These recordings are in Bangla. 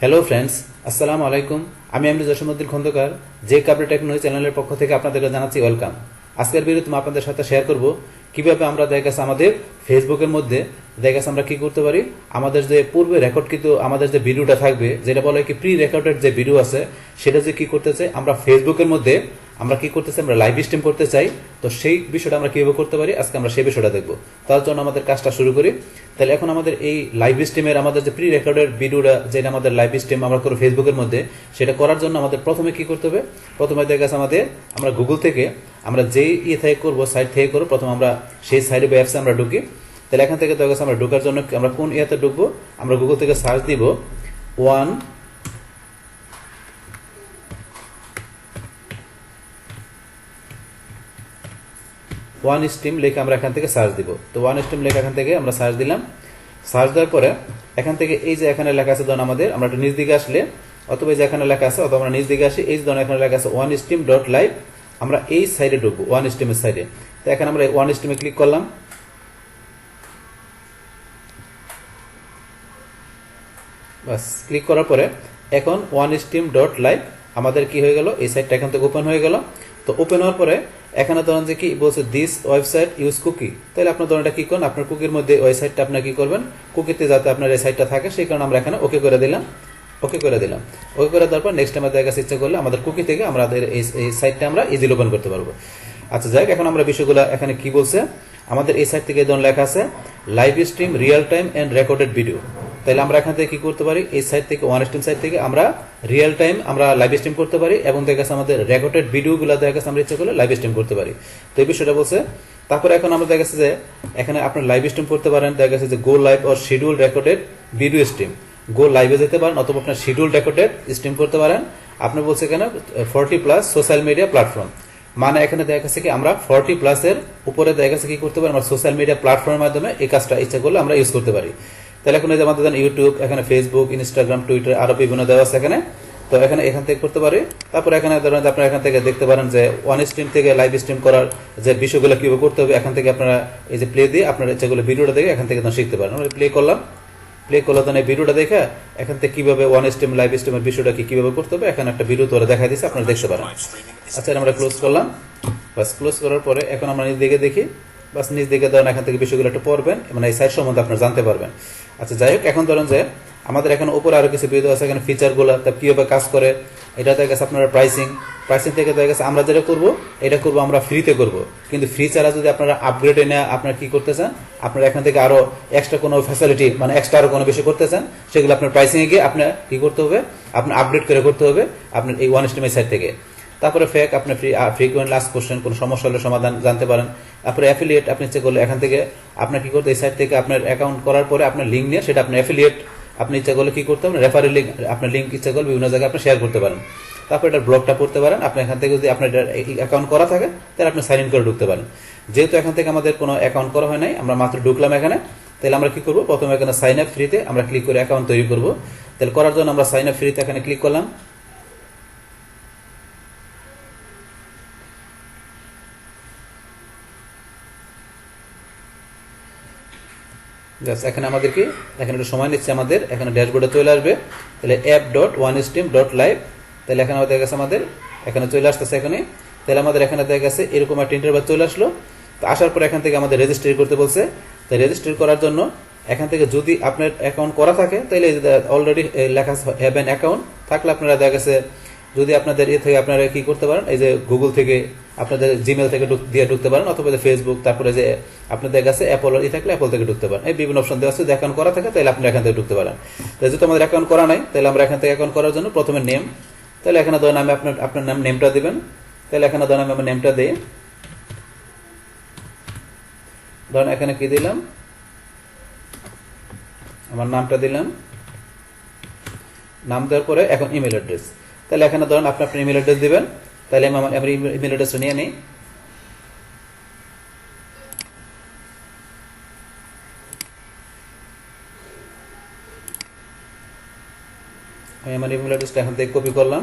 হ্যালো ফ্রেন্ডস, আসসালামু আলাইকুম। আমি জসিমউদ্দিন খন্দকার, যে কাবরে টেকনোলজি চ্যানেলের পক্ষ থেকে আপনাদেরকে জানাচ্ছি ওয়েলকাম। আজকের ভিডিওতে আমি আপনাদের সাথে শেয়ার করব কিভাবে আমরা দেখা গেছে আমাদের ফেসবুকের মধ্যে দেখা গেছে আমরা কি করতে পারি। আমাদের যে পূর্বে রেকর্ডকৃত আমাদের যে ভিডিওটা থাকবে, যেটা বলা হয় কি প্রি রেকর্ডেড যে ভিডিও আছে, সেটা যে কি করতে চাই আমরা ফেসবুকের মধ্যে আমরা কি করতে চাই, আমরা লাইভ স্ট্রিম করতে চাই। তো সেই বিষয়টা আমরা কিভাবে করতে পারি আজকে আমরা সেই বিষয়টা দেখব। তার জন্য আমাদের কাজটা শুরু করি। তাহলে এখন আমাদের এই লাইভ স্ট্রিমের আমাদের যে প্রি রেকর্ডেড ভিডিওটা, যেটা আমাদের লাইভ স্ট্রিম আমরা করব ফেসবুকের মধ্যে, সেটা করার জন্য আমাদের প্রথমে কি করতে হবে, প্রথমে দেখা গেছে আমাদের আমরা গুগল থেকে আমরা যেই থেকে করবো, সাইট থেকে করবো, প্রথমে আমরা সেই সাইটে বা অ্যাপসে আমরা ঢুকি। তাহলে এখান থেকে দেখা গেছে আমরা ঢোকার জন্য আমরা কোন ইয়েতে ঢুকবো, আমরা গুগল থেকে সার্চ দিব ওয়ান স্ট্রিম লেখা আমরা এখান থেকে সার্চ দিব। তো ওয়ান স্ট্রিম লেখা এখান থেকে আমরা সার্চ দিলাম। সার্চ দেওয়ার পরে এখান থেকে এই যে এখানে লেখা আছে, ধরুন আমাদের আমরা একটু নিচ দিকে আসলে, অথবা এই যে এখানে লেখা আছে, অথবা আমরা নিচ দিকে আসি, এই ধরুন এখানে লেখা আছে ওয়ান স্ট্রিম ডট লাইভ, আমরা এই সাইডে ঢুকবো, ওয়ান স্ট্রিমের সাইডে। তো এখানে আমরা ওয়ান স্ট্রিমে ক্লিক করলাম। বাস, ক্লিক করার পরে এখন ওয়ান স্ট্রিম ডট লাইভ আমাদের কি হয়ে গেল, এই সাইটটা এখান থেকে ওপেন হয়ে গেল। তো ওপেন হওয়ার পরে এখানে ধরেন যে কি বলছে, দিস ওয়েবসাইট ইউজ কুকি। তাহলে আপনার ধরেন এটা কি করেন, আপনার কুকির মধ্যে ওই সাইটটা আপনার কি করবেন, কুকিতে যাতে আপনার এই সাইটটা থাকে, সেই কারণে আমরা এখানে ওকে করে দিলাম। ওকে করে দিলাম। ওকে করে দেওয়ার পর নেক্সট টাইম দেখা গেছে ইচ্ছা করলে আমাদের কুকি থেকে আমাদের এই সাইটটা আমরা ইজিলি ওপেন করতে পারবো। আচ্ছা যাই হোক, এখন আমরা বিষয়গুলো এখানে কি বলছে, আমাদের এই সাইট থেকে ধরুন লেখা আছে live stream real time and recorded video. তাহলে আমরা এখান থেকে কি করতে পারি, এই সাইট থেকে ওয়ান স্ট্রিম সাইট থেকে আমরা রিয়েল টাইম আমরা লাইভ স্ট্রিম করতে পারি, এবং দেখা গেছে আমাদের রেকর্ডেড ভিডিওগুলো দেখা গেছে আমরা ইচ্ছা করলে লাইভ স্ট্রিম করতে পারি। তো এই বিষয়টা বলছে। তারপরে এখন আমরা দেখা গেছে যে এখানে আপনার লাইভ স্ট্রিম করতে পারেন, দেখা গেছে যে go live or schedule recorded video stream. Go লাইভে যেতে পারেন, অথবা আপনার শিডিউল রেকর্ডেড স্ট্রিম করতে পারেন। আপনি বলছে এখানে 40+ সোশ্যাল মিডিয়া প্ল্যাটফর্ম, মানে এখানে দেখা গেছে কি আমরা 40+ এর উপরে দেখা গেছে কি করতে পারি, আমরা সোশ্যাল মিডিয়া প্ল্যাটফর্মের মাধ্যমে এই কাজটা ইচ্ছা করলে আমরা ইউজ করতে পারি। তাহলে এখন আমাদের ইউটিউব, এখানে ফেসবুক, ইনস্টাগ্রাম, টুইটার, আরো বিভিন্ন দেওয়া আছে এখানে। তো এখান থেকে করতে পারি। তারপর এখানে ধরেন আপনারা এখান থেকে দেখতে পারেন যে ওয়ান স্ট্রিম থেকে লাইভ স্ট্রিম করার যে বিষয়গুলো কিভাবে করতে হবে, এখান থেকে আপনারা এই যে প্লে দিয়ে আপনারা ইচ্ছাগুলো ভিডিওটা দেখে এখান থেকে শিখতে পারেন। আমরা প্লে করলাম। প্লে করলে তো এই ভিডিওটা দেখে এখান থেকে কিভাবে ওয়ান স্ট্রিম লাইভ স্ট্রিমের বিষয়টা কিভাবে করতে হবে, এখানে একটা ভিডিও তোরা দেখা দিচ্ছে, আপনারা দেখতে পারেন। আচ্ছা, আমরা ক্লোজ করলাম। বাস, ক্লোজ করার পরে এখন আমরা নিজ দিকে দেখি। বাস, নিজ দিকে ধরেন এখান থেকে বিষয়গুলো একটু পড়বেন, মানে এই সাইট সম্বন্ধে আপনারা জানতে পারবেন। আচ্ছা যাই হোক, এখন ধরেন যে আমাদের এখানে উপরে আরো কিছু ভিডিও আছে, এখানে ফিচারগুলো তা কিভাবে কাজ করে, এটা দেখা গেছে আপনারা প্রাইসিং থেকে দেখা গেছে আমরা যেটা করবো, এটা করবো আমরা ফ্রিতে করব। কিন্তু ফ্রি ছাড়া যদি আপনারা আপগ্রেডে নেওয়া আপনারা কি করতে চান, আপনারা এখান থেকে আরো এক্সট্রা কোনো ফ্যাসিলিটি, মানে এক্সট্রা আরো কোনো বিষয় করতে চান, সেগুলো আপনার প্রাইসিং এ গিয়ে আপনার কি করতে হবে, আপনার আপগ্রেড করে করতে হবে আপনার এই ওয়ান স্ট্রিমের সাইট থেকে। তারপরে ফেক, আপনার ফ্রিকুয়েন্ট লাস্ট কোশ্চেন, কোনো সমস্যা হলে সমাধান জানতে পারেন। তারপরে অ্যাফিলিয়েট, আপনি ইচ্ছে করলে এখান থেকে আপনার কি করতে, এই সাইট থেকে আপনার অ্যাকাউন্ট করার পরে আপনার লিঙ্ক নিয়ে সেটা আপনার অ্যাফিলিয়েট, আপনি ইচ্ছা করলে কি করতে পারেন, রেফারেল লিঙ্ক, আপনার লিঙ্ক ইচ্ছা করলে বিভিন্ন জায়গায় আপনি শেয়ার করতে পারেন। তারপর এটার ব্লগটা পড়তে পারেন। আপনি এখান থেকে যদি আপনার অ্যাকাউন্ট করা থাকে, তাহলে আপনি সাইন ইন করে ঢুকতে পারেন। যেহেতু এখান থেকে আমাদের কোনো অ্যাকাউন্ট করা হয় নাই, আমরা মাত্র ঢুকলাম এখানে, তাহলে আমরা কি করবো, প্রথমে এখানে সাইন আপ ফ্রিতে আমরা ক্লিক করে অ্যাকাউন্ট তৈরি করবো। তাহলে করার জন্য আমরা সাইন আপ ফ্রিতে এখানে ক্লিক করলাম। এখানে আমাদের কি, এখানে একটু সময় নিচ্ছে, আমাদের এখানে ড্যাশবোর্ডে চলে আসবে। তাহলে app.onestream.live, তাহলে এখানে দেখা গেছে আমাদের এখানে চলে আসতেছে এখানে। তাহলে আমাদের এখানে দেখা গেছে এরকম একটা ইন্টারভিউ চলে আসলো। তো আসার পর এখান থেকে আমাদের রেজিস্ট্রি করতে বলছে। তাই রেজিস্ট্রি করার জন্য এখান থেকে যদি আপনার অ্যাকাউন্ট করা থাকে, তাহলে অলরেডি লেখা হ্যাভ অ্যান অ্যাকাউন্ট থাকলে আপনারা দেখা গেছে, যদি আপনাদের এ থেকে আপনারা কি করতে পারেন, এই যে গুগল থেকে আপনাদের জিমেল থেকে দিয়ে ঢুকতে পারেন, অথবা যে ফেসবুক, তারপরে যে আপনাদের কাছে অ্যাপল থাকলে অ্যাপল থেকে ঢুকতে পারেন। এই বিভিন্ন অপশন দেওয়া আছে, যদি অ্যাকাউন্ট করা থাকে তাহলে আপনি এখান থেকে ঢুকতে পারেন। তাই যেহেতু আমাদের অ্যাকাউন্ট করা নাই, তাহলে আমরা এখান থেকে অ্যাকাউন্ট করার জন্য প্রথমে নেম, তাহলে এখানে ধরেন আমি আপনার নাম নেমটা দিবেন। তাহলে এখানে ধরেন আমি আমার নেমটা দিই, ধরেন এখানে কি দিলাম, আমার নামটা দিলাম। নাম দেওয়ার পরে এখন ইমেল অ্যাড্রেস, তাহলে এখানে ধরেন আপনি আপনার ইমেল অ্যাড্রেস দিবেন। তাহলে আমি আমার ইমেল অ্যাড্রেসটা নিয়ে নিই। আমি আমার ইমেল অ্যাড্রেসটা এখান থেকে কপি করলাম।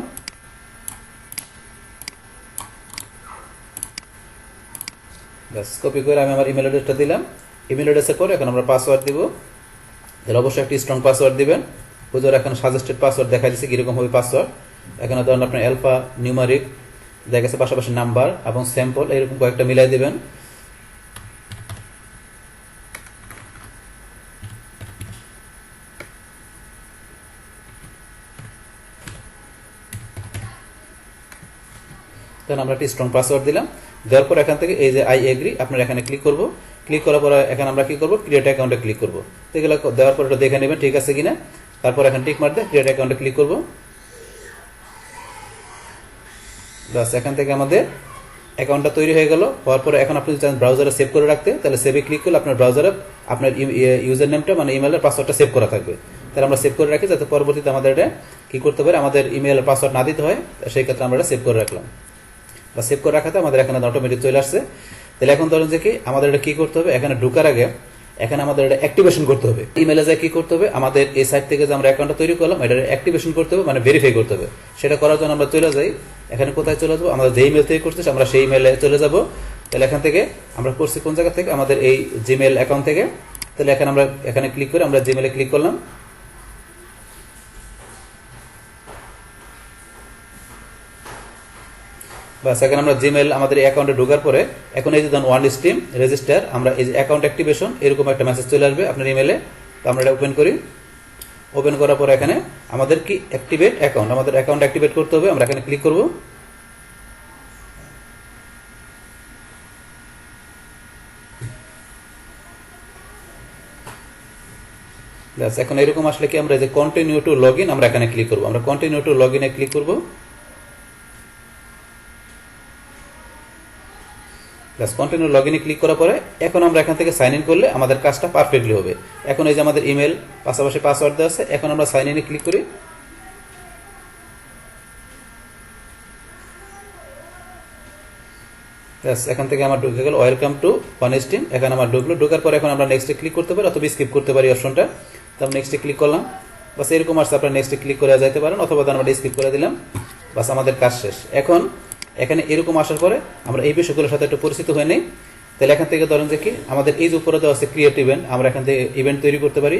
বাস, কপি করে আমি আমার ইমেল অ্যাড্রেসটা দিলাম। ইমেল অ্যাড্রেসের পরে এখন আমরা পাসওয়ার্ড দিব। তাহলে অবশ্যই একটি স্ট্রং পাসওয়ার্ড দিবেন। ওদের এখন সাজেস্টেড পাসওয়ার্ড দেখা দিচ্ছে কিরকম হবে পাসওয়ার্ড। এখানে ধরুন আপনার অ্যালফা নিউমারিক দেখা গেছে, পাশাপাশি নাম্বার এবং স্যাম্পল এরকম কয়েকটা মিলাই দিবেন। তখন আমরা একটা স্ট্রং পাসওয়ার্ড দিলাম, দেওয়ার পর এখান থেকে এই যে আই এগ্রি আপনারা এখানে ক্লিক করব। ক্লিক করার পরে এখানে আমরা কি করব, ক্রিয়েট অ্যাকাউন্টে ক্লিক করব। তো এগুলো দেওয়ার পর এটা দেখে নেবেন ঠিক আছে কিনা। তারপর এখানে টিক মার দিয়ে ক্রিয়েট অ্যাকাউন্টে ক্লিক করব। বাস এখান থেকে আমাদের অ্যাকাউন্টটা তৈরি হয়ে গেল। হওয়ার পরে এখন আপনি যদি চান ব্রাউজারে সেভ করে রাখতে, তাহলে সেভে ক্লিক করলে আপনার ব্রাউজারে আপনার ইউজার নেমটা মানে ইমেলের পাসওয়ার্ডটা সেভ করা থাকবে। তাহলে আমরা সেভ করে রাখি যাতে পরবর্তীতে আমাদের এটা কি করতে পারে, আমাদের ইমেলের পাসওয়ার্ড না দিতে হয়। সেই ক্ষেত্রে আমরা এটা সেভ করে রাখলাম বা সেভ করে রাখাতে আমাদের এখানে অটোমেটিক চলে আসছে। তাহলে এখন ধরুন যে কি আমাদের এটা কি করতে হবে, এখানে ঢোকার আগে এখানে আমাদের এটা অ্যাক্টিভেশন করতে হবে। ইমেলে যায় কি করতে হবে, আমাদের এই সাইট থেকে যে আমরা অ্যাকাউন্টটা তৈরি করলাম এটা অ্যাক্টিভেশন করতে হবে, মানে ভেরিফাই করতে হবে। সেটা করার জন্য আমরা চলে যাই, এখানে কোথায় চলে যাবো, আমাদের যে ইমেল তৈরি করতেছি আমরা সেই ইমেলে চলে যাব। তাহলে এখান থেকে আমরা করছি কোন জায়গা থেকে, আমাদের এই জিমেল অ্যাকাউন্ট থেকে। তাহলে এখানে আমরা এখানে ক্লিক করে আমরা জিমেলে ক্লিক করলাম। বাস এখানে আমরা জিমেল আমাদের এই অ্যাকাউন্টে ঢোকার পরে এখন এই যে ধরুন ওয়ান স্ট্রিম রেজিস্টার, আমরা এই যে অ্যাকাউন্ট অ্যাক্টিভেশন এরকম একটা মেসেজ চলে আসবে আপনার ইমেলে। তো আমরা এটা ওপেন করি। ওপেন করার পরে এখানে আমাদের কি অ্যাক্টিভেট অ্যাকাউন্ট, আমাদের অ্যাকাউন্ট অ্যাক্টিভেট করতে হবে। আমরা এখানে ক্লিক করব। বাস এখন এরকম আসলে কি আমরা যে কন্টিনিউ টু লগ ইন আমরা এখানে ক্লিক করব। আমরা কন্টিনিউ টু লগ ইনে ক্লিক করব। কন্টিনিউ লগ ইনে ক্লিক করার পরে এখন আমরা এখান থেকে সাইন ইন করলে আমাদের কাজটা পারফেক্টলি হবে। এখন এই যে আমাদের ইমেল পাশাপাশি পাসওয়ার্ড দেওয়া আছে, এখন আমরা সাইন ইনে ক্লিক করি। এখান থেকে আমার ঢুকে গেল ওয়েলকাম টু ওয়ান স্ট্রিম। এখানে আমার ঢুকলো, ঢোকার পরে এখন আমরা নেক্সটে ক্লিক করতে পারি অথবা স্কিপ করতে পারি অপশনটা। তো আমরা নেক্সটে ক্লিক করলাম। বাস এরকম আসছে, আপনারা নেক্সটে ক্লিক করে যাইতে পারেন অথবা আমরা স্কিপ করে দিলাম। বাস আমাদের কাজ শেষ। এখন এখানে এরকম আসার পরে আমরা এই বিষয়গুলোর সাথে একটু পরিচিত হয়ে নেই। তাহলে এখান থেকে ধরেন যে কি আমাদের এই যে উপরে দেওয়া আছে ক্রিয়েট ইভেন্ট, আমরা এখান থেকে ইভেন্ট তৈরি করতে পারি।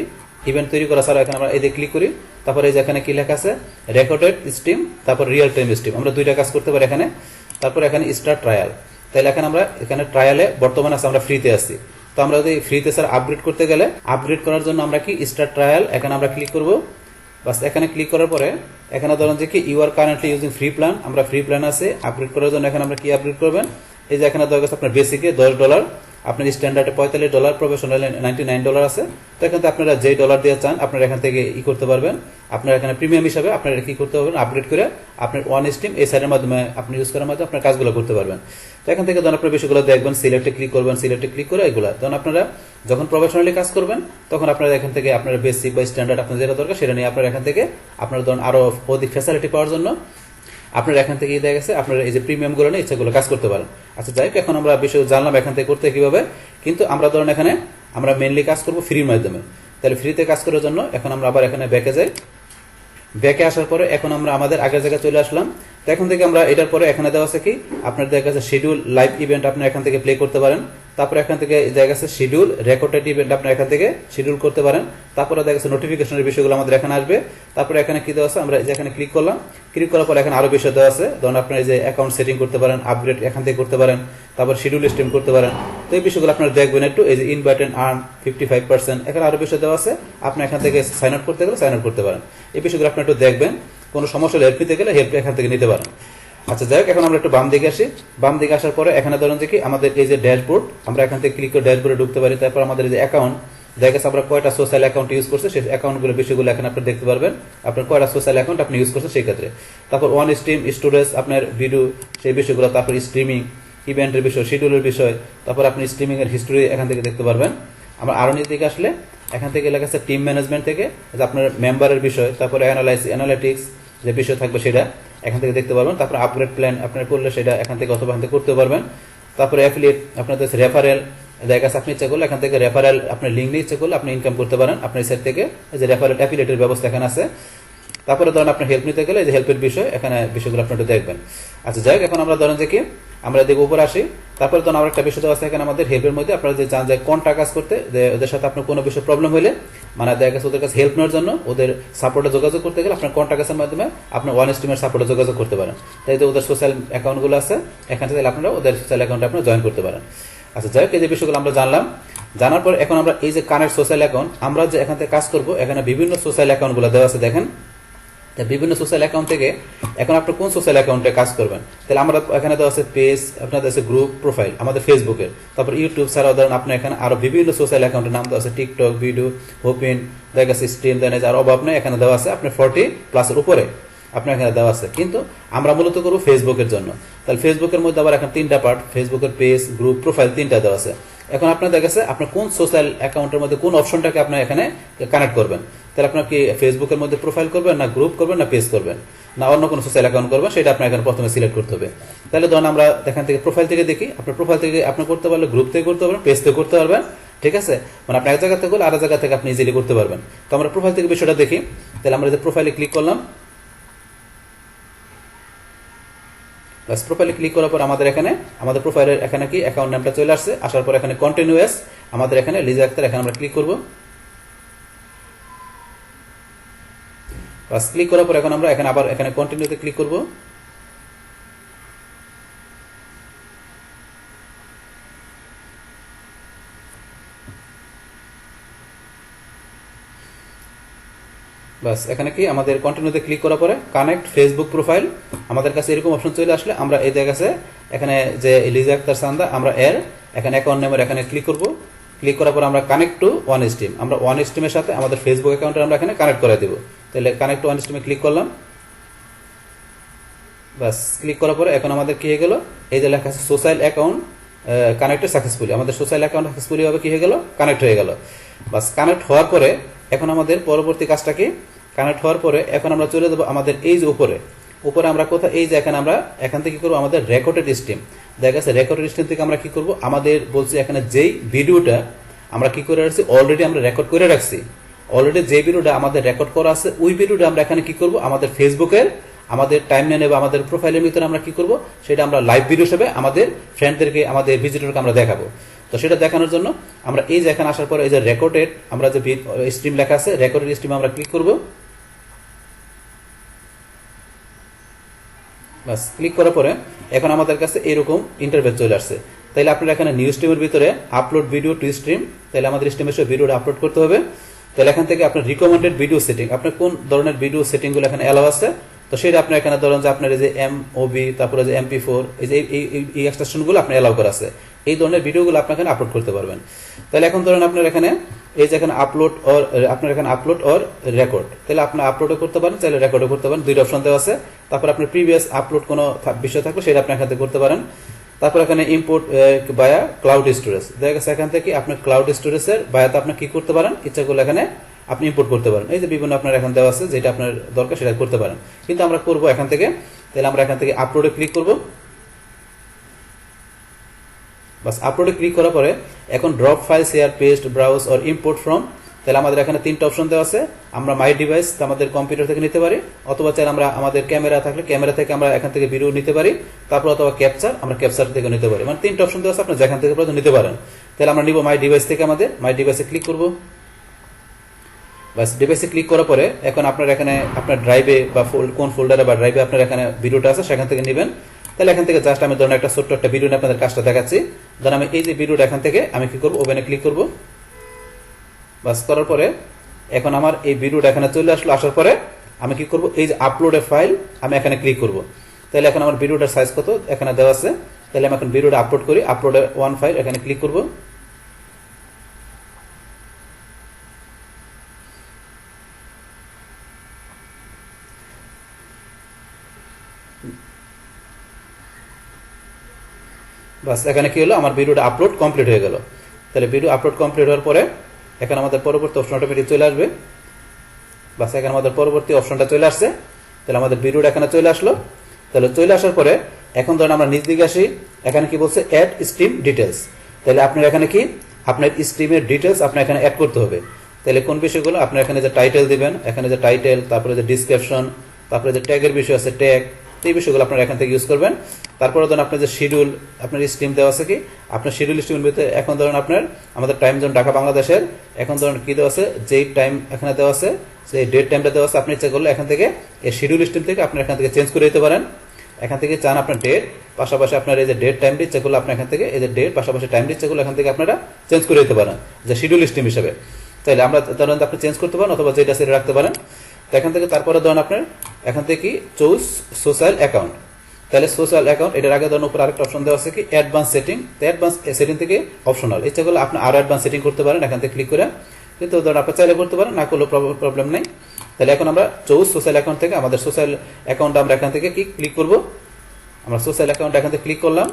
ইভেন্ট তৈরি করা ছাড়া এখানে আমরা এই যে ক্লিক করি, তারপরে এই যে এখানে কি লেখা আছে রেকর্ডেড স্ট্রিম, তারপর রিয়েল টাইম স্ট্রিম, আমরা দুইটা কাজ করতে পারি এখানে। তারপর এখানে স্টার্ট ট্রায়াল। তাহলে এখন আমরা এখানে ট্রায়ালে বর্তমানে আছে, আমরা ফ্রিতে আছি। তো আমরা যদি ফ্রিতে স্যার আপগ্রেড করতে গেলে আপগ্রেড করার জন্য আমরা কি স্টার্ট ট্রায়াল এখানে আমরা ক্লিক করব। বাস এখানে ক্লিক করার পরে এখানে ধরেন যে কি you are currently using free plan, আমরা ফ্রি প্ল্যান আছে। আপগ্রেড করার জন্য এখানে আমরা কি আপগ্রেড করবেন, এই যে এখানে দেওয়া গেছে আপনার বেসিকে $10, আপনার স্ট্যান্ডার্ডে $45, প্রফেশনালে $99 আছে। তো এখান থেকে আপনারা যেই ডলার দিয়ে চান আপনারা এখান থেকে ই করতে পারবেন। আপনারা এখানে প্রিমিয়াম হিসাবে আপনারা কি করতে পারবেন, আপগ্রেড করে আপনার ওয়ান স্ট্রিম এই সাইডের মাধ্যমে আপনি ইউজ করার মাধ্যমে আপনার কাজগুলো করতে পারবেন। তো এখান থেকে ধরুন আপনার বিষয়গুলো দেখবেন, সিলেক্টে ক্লিক করবেন, সিলেক্টে ক্লিক করে এগুলো তখন আপনারা যখন প্রফেশনালি কাজ করবেন তখন আপনারা এখান থেকে আপনার বেসিক বা স্ট্যান্ডার্ড আপনার যেটা দরকার সেটা নিয়ে আপনারা এখান থেকে আপনার ধরুন আরো অধিক ফ্যাসিলিটি পাওয়ার জন্য আপনার এখান থেকে দেখা গেছে আপনারা এই যে প্রিমিয়াম গুলো নিয়ে ইচ্ছাগুলো কাজ করতে পারেন। আচ্ছা যাই হোক, এখন আমরা বিষয় জানলাম এখান থেকে করতে কিভাবে, কিন্তু আমরা ধরুন এখানে আমরা মেইনলি কাজ করব ফ্রির মাধ্যমে। তাহলে ফ্রিতে কাজ করার জন্য এখন আমরা আবার এখানে ব্যাকে যাই। ব্যাকে আসার পরে এখন আমরা আমাদের আগের জায়গায় চলে আসলাম। তো এখন থেকে আমরা এটার পরে এখানে দেওয়া আছে কি আপনার দেখা যাচ্ছে শিডিউল লাইভ ইভেন্ট আপনি এখান থেকে প্লে করতে পারেন। তারপরে এখান থেকে দেখা যাচ্ছে শিডিউল রেকর্ডেড ইভেন্ট আপনি এখান থেকে শিডিউল করতে পারেন। তারপরে দেখা যাচ্ছে নোটিফিকেশনের বিষয়গুলো আমাদের এখানে আসবে। তারপরে এখানে কি দেওয়া আছে, আমরা যেখানে ক্লিক করলাম, ক্লিক করার পরে এখানে আরো বিষয় দেওয়া আছে। ধরুন আপনার এই যে অ্যাকাউন্ট সেটিং করতে পারেন, আপগ্রেড এখান থেকে করতে পারেন, তারপর শিডিউল স্ট্রিম করতে পারেন। তো এই বিষয়গুলো আপনারা দেখবেন একটু, এই যে ইনভাইট এন্ড আর্ন 55%, এখানে আরো বিষয় দেওয়া আছে। আপনি এখান থেকে সাইন আপ করতে গেলে সাইন আপ করতে পারেন। এই বিষয়গুলো আপনি একটু দেখবেন, কোনো সমস্যা হলে হেল্প নিতে গেলে হেল্প এখান থেকে নিতে পারেন। আচ্ছা যাই হোক, এখন আমরা একটু বাম দিকে আসি। বাম দিকে আসার পরে এখানে ধরুন যে কি আমাদের এই যে ড্যাশবোর্ড, আমরা এখান থেকে ক্লিক করে ড্যাশবোর্ডে ঢুকতে পারি। তারপর আমাদের এই যে অ্যাকাউন্ট দেখা গেছে আমরা কয়টা সোশ্যাল অ্যাকাউন্ট ইউজ করছে সেই অ্যাকাউন্টগুলো বিষয়গুলো এখানে আপনি দেখতে পারবেন, আপনার কয়টা সোশ্যাল অ্যাকাউন্ট আপনি ইউজ করছেন সেই ক্ষেত্রে। তারপর ওয়ান স্ট্রিম স্টোরেজ আপনার ভিডিও সেই বিষয়গুলো, তারপর স্ট্রিমিং ইভেন্টের বিষয়, শিডিউলের বিষয়, তারপর আপনি স্ট্রিমিং এর হিস্টোরি এখান থেকে দেখতে পারবেন। আমরা আরো নিচে দিকে আসলে এখান থেকে লেখা আছে টিম ম্যানেজমেন্ট থেকে আপনার মেম্বারের বিষয়, তারপর অ্যানালাইটিক্স যে বিষয় থাকবে সেটা এখান থেকে দেখতে পারবেন। তারপর আপগ্রেড প্ল্যান আপনার করলে সেটা এখান থেকে অথবা এখান থেকে করতে পারবেন। তারপরে অ্যাফিলিয়েট আপনাদের রেফারেল দেখা যাচ্ছে আপনি ইচ্ছা করলে এখান থেকে রেফারেল আপনার লিঙ্ক নিয়ে ইচ্ছা করলে আপনি ইনকাম করতে পারেন আপনার সাইট থেকে। যে রেফারেল অ্যাফিলিয়েটের ব্যবস্থা এখানে আছে। তারপরে ধরেন আপনি হেল্প নিতে গেলে যে হেল্পের বিষয় এখানে বিষয়গুলো আপনি একটু দেখবেন। আচ্ছা যাই হোক, এখন আমরা ধরেন যে কি আমরা এদিকে উপরে আসি। তারপরে ধরেন আমরা একটা বিষয় দেওয়া আছে এখানে আমাদের হেল্পের মধ্যে, আপনারা যে চান যে কোনটা কাজ করতে, যে ওদের সাথে আপনার কোনো বিষয়ে প্রবলেম হলে মানে দেখা গেছে ওদের কাছে হেল্প নেওয়ার জন্য ওদের সাপোর্টে যোগাযোগ করতে গেলে আপনার কন্টাক্টের মাধ্যমে আপনি ওয়ান স্ট্রিমের সাপোর্টে যোগাযোগ করতে পারেন। তাই যে ওদের সোশ্যাল অ্যাকাউন্টগুলো আছে এখান থেকে আপনারা ওদের সোশ্যাল অ্যাকাউন্টে আপনারা জয়েন করতে পারেন। আচ্ছা যাই হোক, এই যে বিষয়গুলো আমরা জানলাম, জানার পর এখন আমরা এই যে কানেক্ট সোশ্যাল অ্যাকাউন্ট আমরা যে এখান থেকে কাজ করব, এখানে বিভিন্ন সোশ্যাল অ্যাকাউন্টগুলো দেওয়া আছে দেখেন। বিভিন্ন সোশ্যাল অ্যাকাউন্ট থেকে এখন আপনি কোন সোশ্যাল অ্যাকাউন্টে কাজ করবেন, তাহলে আমরা এখানে দেওয়া আছে পেজ, আপনাদের আছে গ্রুপ প্রোফাইল আমাদের ফেসবুকের, তারপর ইউটিউব ছাড়াও ধরেন আপনি এখানে আরো বিভিন্ন সোশ্যাল অ্যাকাউন্টের নাম দেওয়া আছে, টিকটক, ভিডিও, হোপিন, দেখা গেছে স্ট্রিম, দেন আর অভাব নেই, এখানে দেওয়া আছে আপনার 40+ উপরে আপনার এখানে দেওয়া আছে। কিন্তু আমরা মূলত করবো ফেসবুকের জন্য। তাহলে ফেসবুকের মধ্যে আবার এখন 3টা পার্ট, ফেসবুকের পেজ, গ্রুপ, প্রোফাইল 3টা দেওয়া আছে। এখন আপনার দেখা গেছে আপনার কোন সোশ্যাল অ্যাকাউন্টের মধ্যে কোন অপশনটাকে আপনার এখানে কানেক্ট করবেন। তাহলে আপনার কি ফেসবুকের মধ্যে প্রোফাইল করবেন, না গ্রুপ করবেন, না পেজ করবেন, না অন্য কোনো সোশ্যাল অ্যাকাউন্ট করবেন, সেটা আপনার এখানে প্রথমে সিলেক্ট করতে হবে। তাহলে ধরুন আমরা এখান থেকে প্রোফাইল থেকে দেখি, আপনার প্রোফাইল থেকে আপনি করতে পারলে গ্রুপ থেকে করতে পারবেন, পেজ থেকে করতে পারবেন, ঠিক আছে। মানে আপনি এক জায়গা থেকে করলে আরেক জায়গা থেকে আপনি ইজিলি করতে পারবেন। তো আমরা প্রোফাইল থেকে বিষয়টা দেখি। তাহলে আমরা যে প্রোফাইলে ক্লিক করলাম, প্রোফাইলে ক্লিক করার পর আমাদের এখানে আমাদের প্রোফাইলের এখানে কি অ্যাকাউন্ট নামটা চলে আসছে। আসার পর এখানে কন্টিনিউয়াস আমাদের এখানে লিজা আক্তার, এখানে আমরা ক্লিক করব। বাস ক্লিক করার পর এখন আমরা এখানে আবার এখানে কন্টিনিউতে ক্লিক করব। বাস এখানে কি আমাদের কন্টিনিউতে ক্লিক করার পরে কানেক্ট ফেসবুক প্রোফাইল আমাদের কাছে এরকম অপশন চলে আসলে আমরা এই জায়গা আছে এখানে যে লিজা আক্তার সান্দা আমরা এর এখানে অ্যাকাউন্ট নাম্বার এখানে ক্লিক করব। ক্লিক করার পর আমরা কানেক্ট টু ওয়ান স্ট্রিম, আমরা ওয়ান স্ট্রিমের সাথে আমাদের ফেসবুক অ্যাকাউন্টে আমরা এখানে কানেক্ট করে দেব। তাহলে কানেক্ট টু ওয়ান স্ট্রিমে ক্লিক করলাম। বাস ক্লিক করার পরে এখন আমাদের কি হয়ে গেল, এই যে লেখা আছে সোশ্যাল অ্যাকাউন্ট কানেক্টেড সাকসেসফুলি, আমাদের সোশ্যাল অ্যাকাউন্ট সাকসেসফুলি ভাবে কি হয়ে গেল, কানেক্ট হয়ে গেল। বাস কানেক্ট হওয়ার পরে এখন আমাদের পরবর্তী কাজটা কি, কানেক্ট হওয়ার পরে এখন আমরা চলে যাবো আমাদের এই যে উপরে আমরা কোথায়, এই যে এখানে আমরা এখান থেকে কি করবো, আমাদের রেকর্ডেড স্ট্রিম, দেখা গেছে রেকর্ডেড স্ট্রিম থেকে আমরা কি করব, আমাদের বলছি এখানে যেই ভিডিওটা আমরা কি করে রাখছি, অলরেডি আমরা রেকর্ড করে রাখছি, অলরেডি যে ভিডিওটা আমাদের রেকর্ড করা আছে ওই ভিডিওটা আমরা এখানে কি করব, আমাদের ফেসবুকের আমাদের টাইম লাইনে বা আমাদের প্রোফাইলের ভিতরে আমরা কি করব, সেটা আমরা লাইভ ভিডিও হিসেবে আমাদের ফ্রেন্ডদেরকে আমাদের ভিজিটরকে আমরা দেখাবো। তো সেটা দেখানোর জন্য আমরা এই যে এখানে আসার পরে এই যে রেকর্ডেড আমরা যে স্ট্রিম লেখা আছে রেকর্ডেড স্ট্রিম আমরা ক্লিক করব। বাস ক্লিক করার পরে এখন আমাদের কাছে এরকম ইন্টারফেস চলে আসছে। তাহলে আপনারা এখানে নিউ স্ট্রিমের ভিতরে আপলোড ভিডিও টু স্ট্রিম, তাহলে আমাদের স্ট্রিমের সাথে ভিডিওটা আপলোড করতে হবে। তাহলে এখান থেকে আপনার রিকমেন্ডেড ভিডিও সেটিং, আপনার কোন ধরনের ভিডিও সেটিংগুলো এখানে অ্যালাউ আছে, তো সেটা আপনার এখানে ধরেন যে আপনার এই যে MOV, তারপরে যে MP4, এই যে এই এক্সটেনশনগুলো আপনি অ্যালাউ করা আছে, এই ধরনের ভিডিওগুলো আপনি এখানে আপলোড করতে পারবেন। তাহলে এখন ধরেন আপনার এখানে এই যে এখানে আপলোড অর আপনার এখানে আপলোড অর রেকর্ড, তাহলে আপনি আপলোডও করতে পারেন, চাইলে রেকর্ডও করতে পারেন, দুইটা অপশন দেওয়া আছে। তারপর আপনার প্রিভিয়াস আপলোড কোনো বিষয় থাকলে সেটা আপনি এখান থেকে করতে পারেন। তারপর এখানে ইম্পোর্ট বায়া ক্লাউড স্টোরেজ, দেখা গেছে এখান থেকে আপনার ক্লাউড স্টোরেজের বায়াতে আপনি কি করতে পারেন, ইচ্ছা করলে এখানে আপনি ইম্পোর্ট করতে পারেন। এই যে বিভিন্ন আপনার এখন দেওয়া আছে, যেটা আপনার দরকার সেটা করতে পারেন, কিন্তু আমরা করবো এখান থেকে। তাহলে আমরা এখান থেকে আপলোডে ক্লিক করব। বাস আপলোডে ক্লিক করার পরে এখন drop file, share, paste, browse or import from, তাহলে আমাদের এখানে 3টা অপশন দেওয়া আছে। আমরা মাই ডিভাইস আমাদের কম্পিউটার থেকে নিতে পারি, অথবা চাইলে আমরা আমাদের ক্যামেরা থাকলে ক্যামেরা থেকে আমরা এখান থেকে ভিডিও নিতে পারি, তারপর অথবা ক্যাপচার আমরা ক্যাপচার থেকে নিতে পারি, মানে 3টা অপশন দেওয়া আছে, আপনি যেখান থেকে প্রয়োজন নিতে পারেন। তাহলে আমরা নিব মাই ডিভাইস থেকে, আমাদের মাই ডিভাইসে ক্লিক করব। বাস ডিভাইসে ক্লিক করার পরে এখন আপনার এখানে আপনার ড্রাইভে বা কোন ফোল্ডারে বা ড্রাইভে আপনার এখানে ভিডিওটা আছে সেখান থেকে নেবেন। তাহলে এখান থেকে জাস্ট আমি ধরেন একটা ছোট্ট একটা ভিডিও নিয়ে আপনাদের কাজটা দেখাচ্ছি। ধরেন আমি এই যে ভিডিওটা এখান থেকে আমি কি করব, ওপেনে ক্লিক করব। বাস করার পরে এখন আমার এই ভিডিওটা এখানে চলে আসলো। আসার পরে আমি কি করব, এই যে আপলোড এ ফাইল আমি এখানে ক্লিক করব। তাহলে এখন আমার ভিডিওটার সাইজ কত এখানে দেওয়া আছে, তাহলে আমি এখন ভিডিওটা আপলোড করি, আপলোড এ ওয়ান ফাইল এখানে ক্লিক করব। বাস এখানে কি হলো, আমার ভিডিওটা আপলোড কমপ্লিট হয়ে গেল। তাহলে ভিডিও আপলোড কমপ্লিট হওয়ার পরে এখন আমাদের পরবর্তী অপশন অটোমেটিক চলে আসবে। বাস এখানে আমাদের পরবর্তী অপশনটা চলে আসছে। তাহলে আমাদের ভিডিওটা এখানে চলে আসলো। তাহলে চলে আসার পরে এখন ধরেন আমরা নিচ দিকে আসি, এখানে কি বলছে অ্যাড স্ট্রিম ডিটেলস, তাহলে আপনার এখানে কি আপনার স্ট্রিমের ডিটেলস আপনার এখানে অ্যাড করতে হবে। তাহলে কোন বিষয়গুলো আপনার এখানে যে টাইটেল দিবেন, এখানে যে টাইটেল, তারপরে যে ডিসক্রিপশন, তারপরে যে ট্যাগের বিষয় আছে ট্যাগ, এই বিষয়গুলো আপনারা এখান থেকে ইউজ করবেন। তারপরে ধরুন আপনার যে শিডিউল, আপনার স্ট্রিম দেওয়া আছে কি, আপনার শিডিউল স্ট্রিমের ভিতরে এখন ধরুন আপনার আমাদের টাইম জোন ঢাকা বাংলাদেশের, এখন ধরুন কি দেওয়া আছে, যেই টাইম এখানে দেওয়া আছে, সেই ডেট টাইমটা দেওয়া আছে, আপনি ইচ্ছা করলে এখান থেকে এই শিডিউল স্ট্রিম থেকে আপনি এখান থেকে চেঞ্জ করে দিতে পারেন। এখান থেকে চান আপনার ডেট, পাশাপাশি আপনার এই যে ডেট টাইম ইচ্ছা করলে আপনি এখান থেকে এই যে ডেট পাশাপাশি টাইম ইচ্ছা করলে এখান থেকে আপনারা চেঞ্জ করে দিতে পারেন যে শিডিউল স্ট্রিম হিসেবে। তাইলে আমরা ধরেন আপনি চেঞ্জ করতে পারেন অথবা যেটা সেটা রাখতে পারেন। তো এখান থেকে তারপরে ধরেন আপনার এখান থেকে কি চুজ সোশ্যাল অ্যাকাউন্ট, তাহলে সোশ্যাল অ্যাকাউন্ট এটার আগে ধরুন উপরে আরেকটা অপশন দেওয়া আছে কি অ্যাডভান্স সেটিং, তো অ্যাডভান্স সেটিং থেকে অপশনাল, ইচ্ছা করলে আপনি আরো অ্যাডভান্স সেটিং করতে পারেন এখান থেকে ক্লিক করে, কিন্তু ধরুন আপনি চাইলে করতে পারেন, না করলেও প্রবলেম নেই। তাহলে এখন আমরা চুজ সোশ্যাল অ্যাকাউন্ট থেকে আমাদের সোশ্যাল অ্যাকাউন্ট আমরা এখান থেকে কি ক্লিক করব, আমরা সোশ্যাল অ্যাকাউন্ট এখান থেকে ক্লিক করলাম।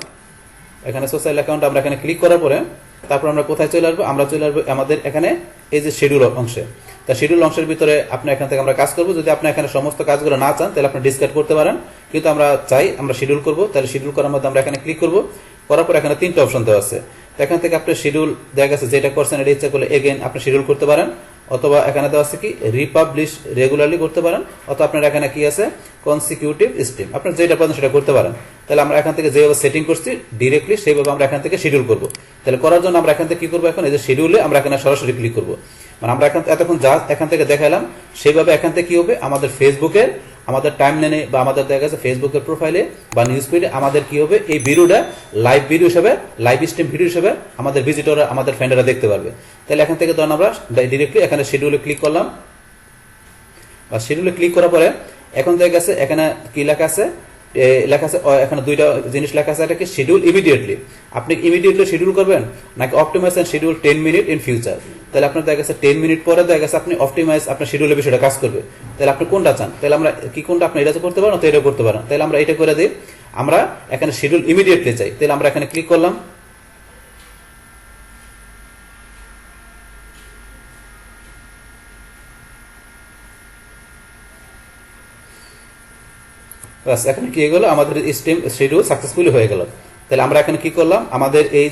এখানে সোশ্যাল অ্যাকাউন্ট আমরা এখানে ক্লিক করার পরে তারপর আমরা কোথায় চলে আসবো, আমরা চলে আসবো আমাদের এখানে এই যে শিডিউল অংশে। তা শিডিউল অংশের ভিতরে আপনি এখান থেকে আমরা কাজ করবো, যদি আপনি এখানে সমস্ত কাজগুলো না চান তাহলে আপনি ডিসকার্ড করতে পারেন, কিন্তু আমরা চাই আমরা শিডিউল করবো, তাহলে শিডিউল করার মধ্যে আমরা এখানে ক্লিক করবো। করার পর এখানে 3টা অপশন দেওয়া আছে, তো এখান থেকে আপনি শিডিউল দেখা গেছে যেটা করছেন এটা ইচ্ছা করলে এগেন আপনি শিডিউল করতে পারেন, অথবা এখানে দেওয়া আছে কি রিপাবলিশ রেগুলারলি করতে পারেন, অথবা আপনার এখানে কি আছে কনসিকিউটিভ স্ট্রিম, আপনার যেটা পারেন সেটা করতে পারেন। তাহলে আমরা এখান থেকে যেভাবে সেটিং করছি ডিরেক্টলি সেইভাবে আমরা এখান থেকে শিডিউল করবো। তাহলে করার জন্য আমরা এখান থেকে কি করবো, এখন এই যে শিডিউলে আমরা এখানে সরাসরি ক্লিক করবো, মানে আমরা এতক্ষণ যা এখান থেকে দেখালাম সেইভাবে এখান থেকে কি হবে, আমাদের ফেসবুকের আমাদের টাইম লাইনে বা আমাদের দেখা গেছে ফেসবুকের প্রোফাইলে বা নিউজ ফিডে আমাদের কি হবে, এই ভিডিওটা লাইভ ভিডিও হিসেবে, লাইভ স্ট্রিম ভিডিও হিসেবে আমাদের ভিজিটররা আমাদের ফ্রেন্ডরা দেখতে পারবে। তাহলে এখান থেকে ধরুন আমরা ডিরেক্টলি এখানে শিডিউলে ক্লিক করলাম, বা শিডিউলে ক্লিক করার পরে এখন দেখা গেছে এখানে কি লেখা আছে, লেখা আছে এখানে 2টা জিনিস লেখা আছে, এটা কি শিডিউল ইমিডিয়েটলি, আপনি ইমিডিয়েটলি শিডিউল করবেন নাকি optimise and schedule 10 minute in future. তাহলে আপনার দেখা গেছে 10 মিনিট পরে দেখা গেছে আপনি অপটিমাইজ আপনার শিডিউলের বিষয়টা কাজ করবে, তাহলে আপনি কোনটা চান, তাহলে আমরা কি কোনটা আপনি এটা করতে পারেন, তো এটা করতে পারেন। তাহলে আমরা এটা করে দিই, আমরা এখানে শিডিউল ইমিডিয়েটলি চাই, তাহলে আমরা এখানে ক্লিক করলাম। এখানে কি হয়ে গেল, আমাদের স্ট্রিম শিডিউল সাকসেসফুলি হয়ে গেল। তাহলে আমরা এখানে কি করলাম, আমাদের এই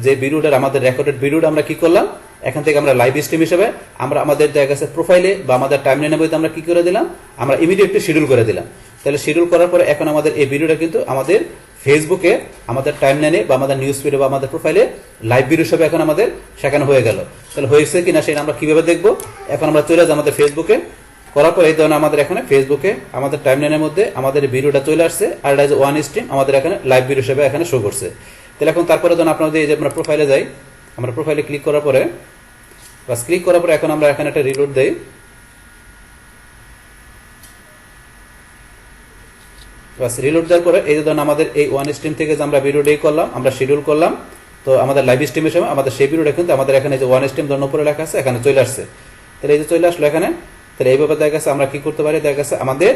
যে ভিডিওটার আমাদের রেকর্ডেড ভিডিওটা আমরা কি করলাম, এখান থেকে আমরা লাইভ স্ট্রিম হিসেবে আমরা আমাদের জায়গা আছে প্রোফাইলে বা আমাদের টাইমলাইনের মধ্যে আমরা কি করে দিলাম, আমরা ইমিডিয়েটলি শিডিউল করে দিলাম। তাহলে শিডিউল করার পরে এখন আমাদের এই ভিডিওটা কিন্তু আমাদের ফেসবুকে আমাদের টাইমলাইনে বা আমাদের নিউজ ফিডে বা আমাদের প্রোফাইলে লাইভ ভিডিও হিসেবে এখন আমাদের সেখানে হয়ে গেল। তাহলে হয়েছে কিনা সেটা আমরা কিভাবে দেখবো, এখন আমরা চলে যাই আমাদের ফেসবুকে। করার পর এই ধরনের আমাদের এখানে ফেসবুকে আমাদের টাইমলাইনের মধ্যে আমাদের ভিডিওটা চলে আসছে, আর এটা যে ওয়ান স্ট্রিম আমাদের এখানে লাইভ ভিডিও হিসেবে এখানে শো করছে। তাহলে এখন তারপরে ধরুন আপনাদের এই যে আমরা প্রোফাইলে যাই, আমরা প্রোফাইলে ক্লিক করার পরে বাস ক্লিক করার পরে এখন আমরা এখানে একটা রিলোড দেই, বাস রিলোড দেওয়ার পরে এই যে ধরুন আমাদের এই ওয়ান স্ট্রিম থেকে যে আমরা ভিডিও ডে করলাম, আমরা শিডিউল করলাম, তো আমাদের লাইভ স্ট্রিমের সময় আমাদের সেই ভিডিওটা কিন্তু আমাদের এখানে যে ওয়ান স্ট্রিম ধরুন উপরে লেখা আছে এখানে চলে আসছে। তাহলে এই যে চলে আসলো এখানে, তাহলে এইভাবে দেখা গেছে আমরা কি করতে পারি, দেখা গেছে আমাদের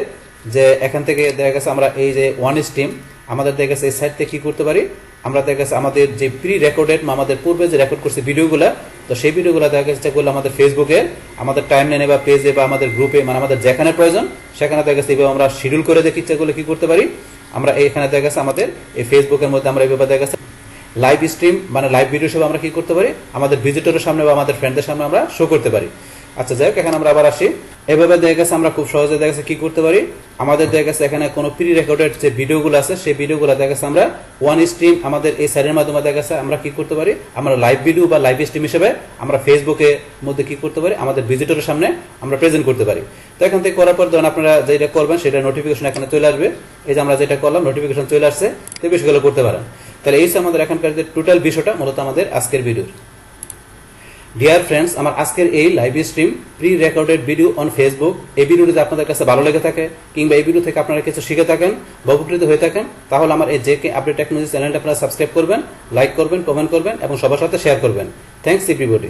যে এখান থেকে দেখা গেছে আমরা এই যে ওয়ান স্ট্রিম আমাদের দেখা গেছে এই সাইট থেকে কি করতে পারি, আমরা দেখা গেছে আমাদের যে প্রি রেকর্ডেড আমাদের পূর্বে যে রেকর্ড করছে ভিডিওগুলো, তো সেই ভিডিওগুলো দেখা গেছে করলে আমাদের ফেসবুকে আমাদের টাইমলাইনে বা পেজে বা আমাদের গ্রুপে মানে আমাদের যেখানে প্রয়োজন সেখানে দেখা গেছে এইভাবে আমরা শিডিউল করে দেখি ইচ্ছা করলে কি করতে পারি, আমরা এইখানে দেখা গেছে আমাদের এই ফেসবুকের মধ্যে আমরা এইভাবে দেখা গেছে লাইভ স্ট্রিম মানে লাইভ ভিডিও হিসেবে আমরা কি করতে পারি, আমাদের ভিজিটরের সামনে বা আমাদের ফ্রেন্ডদের সামনে আমরা শো করতে পারি। আচ্ছা যাই হোক, এখানে আমরা আবার আসি, এভাবে দেখা গেছে আমরা খুব সহজে দেখা গেছে কি করতে পারি, আমাদের দেখা গেছে এখানে কোনো প্রি রেকর্ডেড যে ভিডিওগুলো আছে সেই ভিডিওগুলো দেখা গেছে আমরা ওয়ান স্ট্রিম আমাদের এই সাইডের মাধ্যমে দেখা গেছে আমরা কি করতে পারি, আমরা লাইভ ভিডিও বা লাইভ স্ট্রিম হিসেবে আমরা ফেসবুকের মধ্যে কি করতে পারি, আমাদের ভিজিটরের সামনে আমরা প্রেজেন্ট করতে পারি। তো এখান থেকে করার পর যখন আপনারা যেটা করবেন সেটা নোটিফিকেশন এখানে চলে আসবে, এই যে আমরা যেটা করলাম নোটিফিকেশন চলে আসছে, তো এই বিষয়গুলো করতে পারেন। তাহলে এই আমাদের এখানকার যে টোটাল বিষয়টা মূলত আমাদের আজকের ভিডিওর। ডিয়ার ফ্রেন্ডস, আমার আজকের এই live stream pre recorded video on Facebook, এই ভিডিওটি যদি আপনাদের কাছে ভালো লেগে থাকে কিংবা এই ভিডিও থেকে আপনারা কিছু শিখে থাকেন বা উপকৃত হয়ে থাকেন, তাহলে আমার এই জেকে আপডেট টেকনোলজি চ্যানেলটা আপনারা সাবস্ক্রাইব করবেন, লাইক করবেন, কমেন্ট করবেন এবং সবার সাথে শেয়ার করবেন। Thanks everybody.